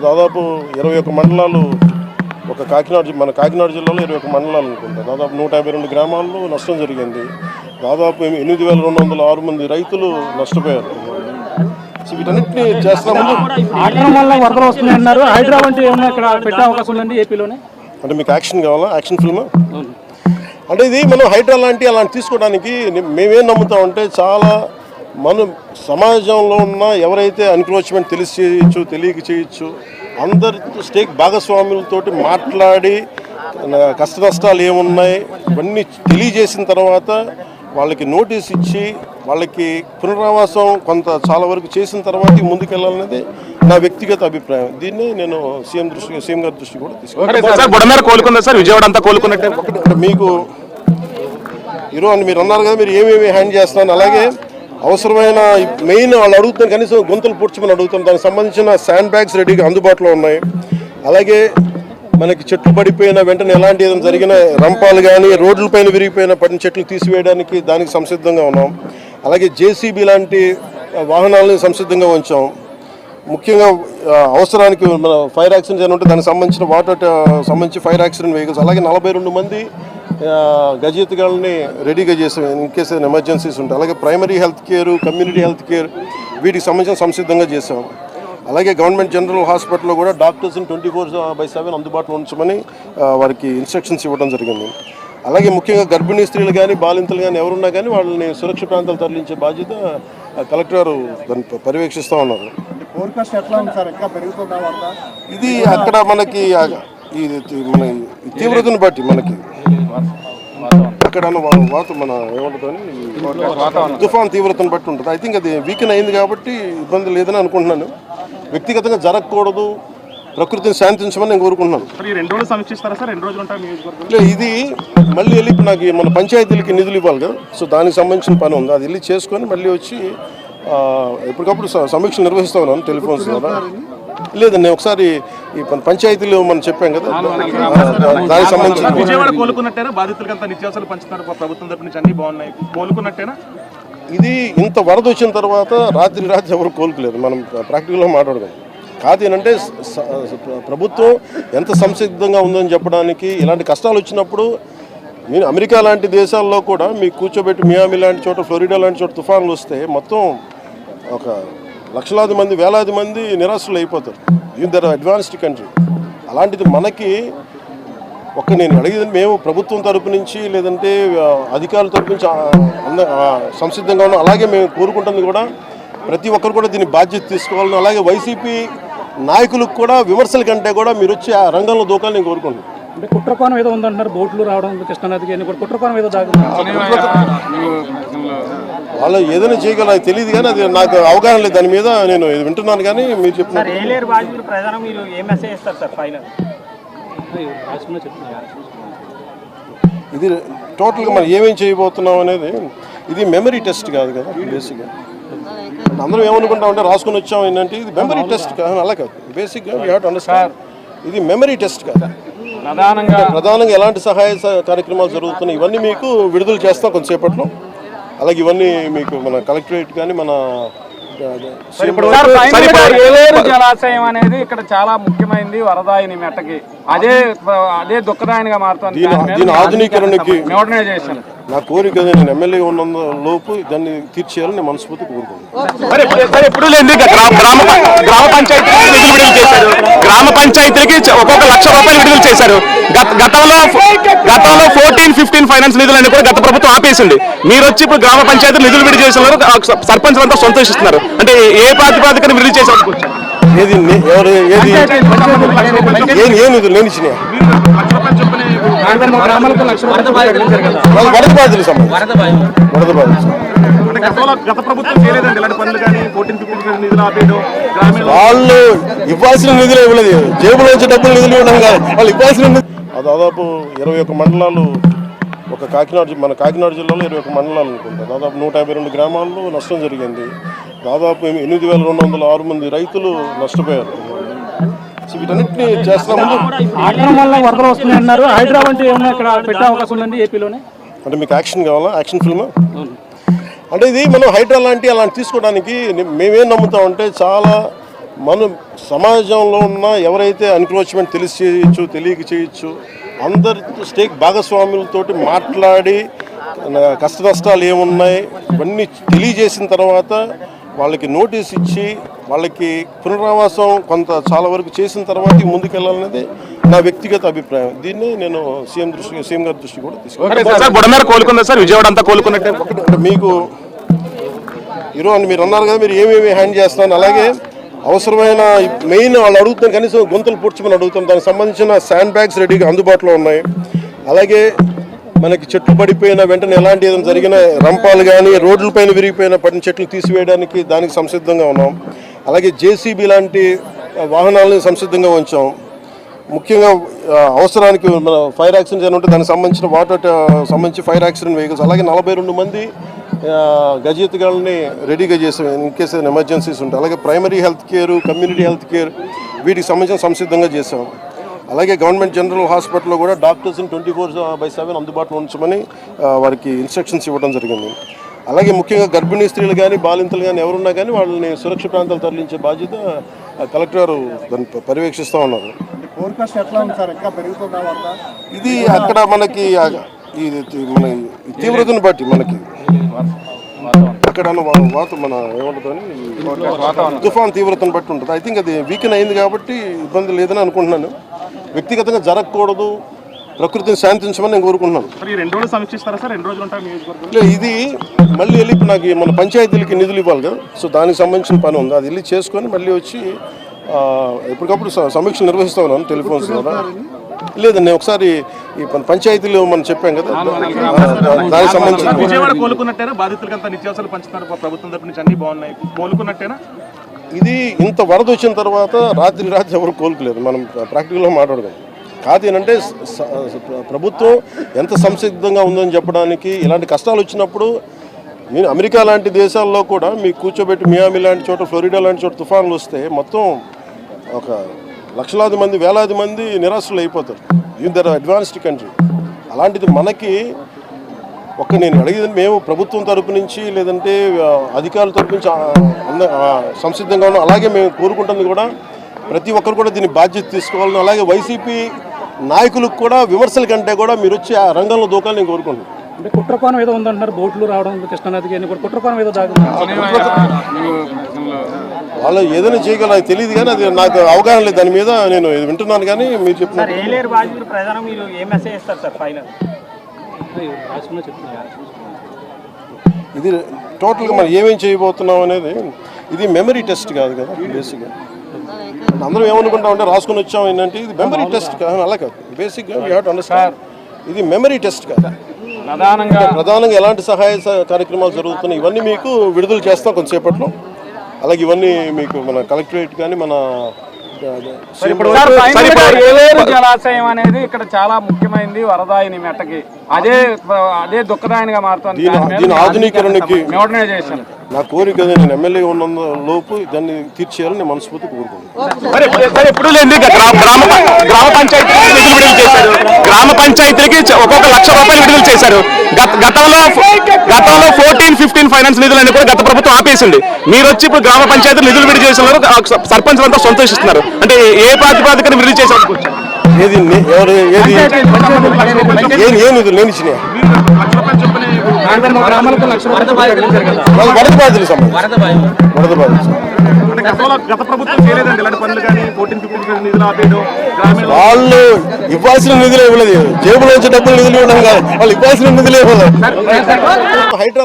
దాదాపు 21 మండలాలు మన కాకినాడ జిల్లాలో 21 మండలాలు అనుకుంటా. దాదాపు 152 గ్రామాల్లో నష్టం జరిగింది. దాదాపు 8,206 మంది రైతులు నష్టపోయారు. వీటన్నిటిని చేస్తున్నాము. వరదలు వస్తున్నాయన్నారు. హైదరాబాద్ ఏమన్నా ఇక్కడ పెట్టే అవకాశం ఉందండి ఏపీలోనే? అంటే మీకు యాక్షన్ కావాలా? యాక్షన్ ఫిల్మ్ అంటే ఇది మనం హైడ్రా అలాంటి తీసుకోవడానికి మేమేం నమ్ముతామంటే చాలా మనం సమాజంలో ఉన్న ఎవరైతే ఎన్క్రోచ్మెంట్ తెలిసి చేయొచ్చు, తెలియక చేయొచ్చు, అందరి స్టేక్ భాగస్వాములతోటి మాట్లాడి కష్ట నష్టాలు ఏమున్నాయి ఇవన్నీ తెలియజేసిన తర్వాత వాళ్ళకి నోటీస్ ఇచ్చి వాళ్ళకి పునరావాసం చాలా వరకు చేసిన తర్వాత ముందుకెళ్ళాలనేది నా వ్యక్తిగత అభిప్రాయం. దీన్ని నేను సీఎం గారి దృష్టి కూడా తీసుకున్నాను. మీకు ఈరోజు మీరు అన్నారు కదా, మీరు ఏమేమి హ్యాండ్ చేస్తున్నాను, అలాగే అవసరమైన మెయిన్ వాళ్ళు అడుగుతున్నారు, కనీసం గొంతులు పూడ్చమని అడుగుతున్నారు. దానికి సంబంధించిన శాండ్ బ్యాగ్స్ రెడీగా అందుబాటులో ఉన్నాయి. అలాగే మనకి చెట్లు పడిపోయిన వెంటనే ఎలాంటి ఏదైనా జరిగిన రంపాలు కానీ రోడ్లపైన పడిన చెట్లు తీసివేయడానికి దానికి సంసిద్ధంగా ఉన్నాం. అలాగే జేసీబీ లాంటి వాహనాలను సంసిద్ధంగా ఉంచాం. ముఖ్యంగా అవసరానికి మన ఫైర్ యాక్సిడెంట్స్ అని ఉంటే దానికి సంబంధించిన సంబంధించి ఫైర్ యాక్సిడెంట్ వెహికల్స్, అలాగే 42 మంది గజయితగాళ్ళని రెడీగా చేసాం ఇన్ కేస్ ఎమర్జెన్సీస్ ఉంటాయి. అలాగే primary health care, community health care వీటికి సంబంధించిన సంసిద్ధంగా చేసాం. అలాగే గవర్నమెంట్ జనరల్ హాస్పిటల్లో కూడా డాక్టర్స్ని 24/7 అందుబాటులో ఉంచమని వారికి ఇన్స్ట్రక్షన్స్ ఇవ్వడం జరిగింది. అలాగే ముఖ్యంగా గర్భిణీ స్త్రీలు కానీ బాలింతలు కానీ ఎవరున్నా కానీ వాళ్ళని సురక్ష ప్రాంతాలు తరలించే బాధ్యత కలెక్టర్ గారు దాన్ని పర్యవేక్షిస్తూ ఉన్నారు. ఇది అక్కడ మనకి మన తీవ్రతను బట్టి మనకి అక్కడ మన ఏమంటుందని తుఫాన్ తీవ్రతను బట్టి ఉంటుంది. ఐ థింక్ అది వీకెన్ అయింది కాబట్టి ఇబ్బంది లేదని అనుకుంటున్నాను. వ్యక్తిగతంగా జరగకూడదు, ప్రకృతిని శాంతించమని నేను కోరుకుంటున్నాను. ఇది మళ్ళీ వెళ్ళి ఇప్పుడు నాకు మన పంచాయతీలకి నిధులు ఇవ్వాలి కదా, సో దానికి సంబంధించిన పని ఉంది. అది వెళ్ళి చేసుకొని మళ్ళీ వచ్చి ఎప్పటికప్పుడు సమీక్ష నిర్వహిస్తా ఉన్నాను టెలిఫోన్స్ ద్వారా. లేదండి, నేను ఒకసారి ఈ పంచాయతీలు మనం చెప్పాం కదా, దానికి సంబంధించిన ఇది ఇంత వరద వచ్చిన తర్వాత రాత్రి ఎవరు కోలుకోలేదు. మనం ప్రాక్టికల్గా మాట్లాడదాం. కాదు ఏంటంటే ప్రభుత్వం ఎంత సంసిద్ధంగా ఉందని చెప్పడానికి. ఇలాంటి కష్టాలు వచ్చినప్పుడు నేను అమెరికా లాంటి దేశాల్లో కూడా మీకు కూర్చోబెట్టి మియామి లాంటి చోట, ఫ్లోరిడా లాంటి చోట తుఫాన్లు వస్తే మొత్తం ఒక లక్షలాది మంది, వేలాది మంది నిరాశలు అయిపోతారు. They're advanced country. అలాంటిది మనకి నేను అడిగేది, మేము ప్రభుత్వం తరపు నుంచి లేదంటే అధికారుల తరపు నుంచి సంసిద్ధంగా ఉన్నాం. అలాగే మేము కోరుకుంటుంది కూడా ప్రతి ఒక్కరు కూడా దీన్ని బాధ్యత తీసుకోవాలని, అలాగే వైసీపీ నాయకులకు కూడా విమర్శల కంటే కూడా మీరు వచ్చి ఆ రంగంలో దూకాలని నేను కోరుకుంటున్నాను. అంటే కుట్రకోణం ఏదో ఉందంటున్నారు, బోట్లు రావడం కృష్ణానదికి కుట్రకోణం ఏదో వాళ్ళు ఏదైనా చేయగల తెలియదు కానీ అది నాకు అవగాహన లేదు. దాని మీద నేను వింటున్నాను కానీ మీరు చెప్తున్నారు. ఇది టోటల్గా మనం ఏమేమి చేయబోతున్నాం అనేది ఇది మెమరీ టెస్ట్ కాదు కదా. బేసిక్గా అందరం ఏమనుకుంటాం అంటే రాసుకుని వచ్చాం ఏంటంటే ఇది మెమరీ టెస్ట్ కాదు, అలా కాదు. బేసిక్గా వీ హ్యావ్ టు అండర్స్టాండ్ ఇది మెమరీ టెస్ట్ కాదు. ప్రధానంగా ఎలాంటి సహాయ కార్యక్రమాలు జరుగుతున్నాయి ఇవన్నీ మీకు విడుదల చేస్తాం కొంతసేపట్లో. అలాగే ఇవన్నీ మీకు మన కలెక్టరేట్ కానీ మన జలాశయం అనేది ఇక్కడ చాలా ముఖ్యమైనది. వరదాయిని మెట్టకి అదే దుఃఖదాయనిగా మారుతుంది. దీని ఆధునీకరణకి నా కోరిక నేను ఎమ్మెల్యే ఉన్న లోపు దాన్ని తీర్చేయాలని నేను మనస్ఫూర్తి కోరుకుంటున్నాను. గ్రామ పంచాయతీలకి ఒక్కొక్క ₹1,00,000 విడుదల చేశారు. గతంలో 14-15 ఫైనాన్స్ నిధులన్నీ కూడా గత ప్రభుత్వం ఆపేసింది. మీరు వచ్చి ఇప్పుడు గ్రామ పంచాయతీ నిధులు విడుదల చేసిన సర్పంచ్ అంతా సంతోషిస్తున్నారు. అంటే ఏ ప్రాతిపదికన విడుదల చేశారు? వాళ్ళు ఇవ్వాల్సిన నిధులు ఇవ్వలేదు, జేబులో వచ్చే డబ్బులు నిధులు ఇవ్వడం కాదు, వాళ్ళు ఇవ్వాల్సిన. దాదాపు 21 మండలాలు మన కాకినాడ జిల్లాలో 21 మండలాలు అనుకుంటా. దాదాపు 152 గ్రామాల్లో నష్టం జరిగింది. దాదాపు 8,206 మంది రైతులు నష్టపోయారు. వీటన్నిటిని చేస్తున్నాము. వరదలు వస్తున్నాయన్నారు. హైదరాబాద్ ఏమన్నా ఇక్కడ పెట్టే అవకాశం ఉందండి ఏపీలోనే? అంటే మీకు యాక్షన్ కావాలా? యాక్షన్ ఫిల్మ్ అంటే ఇది మనం హైడ్రా అలాంటి తీసుకోవడానికి మేమేం నమ్ముతామంటే చాలా మనం సమాజంలో ఉన్న ఎవరైతే ఎన్క్రోచ్మెంట్ తెలిసి చేయొచ్చు తెలియక చేయొచ్చు అందరితో స్టేక్ భాగస్వాములతోటి మాట్లాడి కష్ట నష్టాలు ఏమున్నాయి ఇవన్నీ తెలియజేసిన తర్వాత వాళ్ళకి నోటీస్ ఇచ్చి వాళ్ళకి పునరావాసం కొంత చాలా వరకు చేసిన తర్వాత ముందుకెళ్ళాలనేది నా వ్యక్తిగత అభిప్రాయం. దీన్ని నేను సీఎం గారి దృష్టి కూడా తీసుకున్నాను. కోలుకుందా సార్? విజయవాడ అంతా కోలుకున్నట్టే. అంటే మీకు ఈరోజు మీరు అన్నారు కదా, మీరు ఏమేమి హ్యాండ్ చేస్తాను, అలాగే అవసరమైన మెయిన్ వాళ్ళు అడుగుతాను, కనీసం గుంతలు పూడ్చమని అడుగుతాను. దానికి సంబంధించిన శాండ్ బ్యాగ్స్ రెడీగా అందుబాటులో ఉన్నాయి. అలాగే మనకి చెట్లు పడిపోయిన వెంటనే ఎలాంటి ఏదైనా జరిగిన రంపాలు కానీ రోడ్లపైన విరిగిపోయిన పడిన చెట్లు తీసివేయడానికి దానికి సంసిద్ధంగా ఉన్నాం. అలాగే జేసీబీ లాంటి వాహనాలను సంసిద్ధంగా ఉంచాం. ముఖ్యంగా అవసరానికి మన ఫైర్ యాక్సిడెంట్స్ అని ఉంటే దానికి సంబంధించిన సంబంధించి ఫైర్ యాక్సిడెంట్ వెహికల్స్, అలాగే 42 మంది గజయితగాళ్ళని రెడీగా చేసాం ఇన్ కేస్ ఏదైనా ఎమర్జెన్సీస్ ఉంటాయి. అలాగే primary health care, community health care వీటికి సంబంధించిన సంసిద్ధంగా చేసాం. అలాగే గవర్నమెంట్ జనరల్ హాస్పిటల్లో కూడా డాక్టర్స్ని 24/7 అందుబాటులో ఉంచమని వారికి ఇన్స్ట్రక్షన్స్ ఇవ్వడం జరిగింది. అలాగే ముఖ్యంగా గర్భిణీ స్త్రీలు కానీ బాలింతలు కానీ ఎవరున్నా కానీ వాళ్ళని సురక్షిత ప్రాంతాలు తరలించే బాధ్యత కలెక్టర్ గారు దాన్ని పర్యవేక్షిస్తూ ఉన్నారు. ఇది అక్కడ మనకి మన తీవ్రతను బట్టి మనకి అక్కడ మన ఏమంటుంది తుఫాన్ తీవ్రతను బట్టి ఉంటుంది. ఐ థింక్ అది వీకెన్ అయింది కాబట్టి ఇబ్బంది లేదని అనుకుంటున్నాను. వ్యక్తిగతంగా జరగకూడదు, ప్రకృతిని శాంతించమని నేను కోరుకుంటున్నాను. ఇది మళ్ళీ వెళ్ళి నాకు మన పంచాయతీలకి నిధులు ఇవ్వాలి కదా, సో దానికి సంబంధించిన పని ఉంది. అది వెళ్ళి చేసుకొని మళ్ళీ వచ్చి ఎప్పటికప్పుడు సమీక్ష నిర్వహిస్తా ఉన్నాను టెలిఫోన్స్ ద్వారా. లేదండి, నేను ఒకసారి ఈ పంచాయతీలు మనం చెప్పాం కదా, దానికి సంబంధించిన ఇది ఇంత వరద వచ్చిన తర్వాత రాత్రి ఎవరు కోలుకోలేదు. మనం ప్రాక్టికల్గా మాట్లాడదాం. కాదు ఏంటంటే ప్రభుత్వం ఎంత సంసిద్ధంగా ఉందని చెప్పడానికి. ఇలాంటి కష్టాలు వచ్చినప్పుడు నేను అమెరికా లాంటి దేశాల్లో కూడా మీకు కూర్చోబెట్టి మియామి లాంటి చోట, ఫ్లోరిడా లాంటి చోట తుఫాన్లు వస్తే మొత్తం ఒక లక్షలాది మంది, వేలాది మంది నిరాశలు అయిపోతారు. They're advanced country. అలాంటిది మనకి నేను అడిగేది, మేము ప్రభుత్వం తరపు నుంచి లేదంటే అధికారుల తరపు నుంచి సంసిద్ధంగా ఉన్నాం. అలాగే మేము కోరుకుంటుంది కూడా ప్రతి ఒక్కరు కూడా దీన్ని బాధ్యత తీసుకోవాలని, అలాగే వైసీపీ నాయకులకు కూడా విమర్శల కంటే కూడా మీరు వచ్చి ఆ రంగంలో దూకాలని నేను కోరుకుంటున్నాను. అంటే కుట్రకోణం ఏదో ఉందంటున్నారు, బోట్లు రావడం కృష్ణానదికి అని కూడా కుట్రకోణం ఏదో వాళ్ళు ఏదైనా చేయగలరు అది తెలియదు, కానీ అది నాకు అవగాహన లేదు దాని మీద. నేను వింటున్నాను కానీ మీరు చెప్పిన ఇది టోటల్గా మనం ఏమేమి చేయబోతున్నాం అనేది ఇది మెమరీ టెస్ట్ కాదు కదా. బేసిక్గా అందరం ఏమనుకుంటామంటే రాసుకొని వచ్చాం ఏంటంటే ఇది మెమరీ టెస్ట్ కాదు, అలా కాదు. బేసిక్గా వీ హ్యావ్ టు అండర్స్టాండ్ ఇది మెమరీ టెస్ట్ కాదు. ప్రధానంగా ఎలాంటి సహాయ కార్యక్రమాలు జరుగుతున్నాయి ఇవన్నీ మీకు విడుదల చేస్తాం కొంతసేపట్లో. అలాగే ఇవన్నీ మీకు మన కలెక్టరేట్ కానీ మన జలాశయం అనేది ఇక్కడ చాలా ముఖ్యమైనది వరదాయిని మెట్టకి. అదే దుఃఖదాయనిగా మారుతుంది. దీని ఆధునీకరణకి నా కోరిక నేను ఎమ్మెల్యే ఉన్న లోపు దాన్ని తీర్చేయాలని నేను మనస్ఫూర్తి కోరుకుంటున్నాను. ఎప్పుడు లేదు గ్రామ పంచాయతీలకు నిధులు విడుదల చేశారు. గ్రామ పంచాయతీలకి ఒక్కొక్క ₹1,00,000 విడుదల చేశారు. గతంలో 14-15 ఫైనాన్స్ నిధులన్నీ కూడా గత ప్రభుత్వం ఆపేసింది. మీరు వచ్చి ఇప్పుడు గ్రామ పంచాయతీ నిధులు విడుదల చేస్తున్నారు, సర్పంచులంతా సంతోషిస్తున్నారు. అంటే ఏ ప్రాతిపదికన విడుదల చేశారు? ఏది ఏ నిధులు నేను ఇచ్చినా వరద బాధితులకు సంబంధించి వాళ్ళు ఇవ్వాల్సిన నిధులు ఇవ్వలేదు. జేబులో వచ్చే డబ్బులు నిధులు ఇవ్వడం కాదు, వాళ్ళు ఇవ్వాల్సిన నిధులు ఇవ్వలేదు. హైడ్రా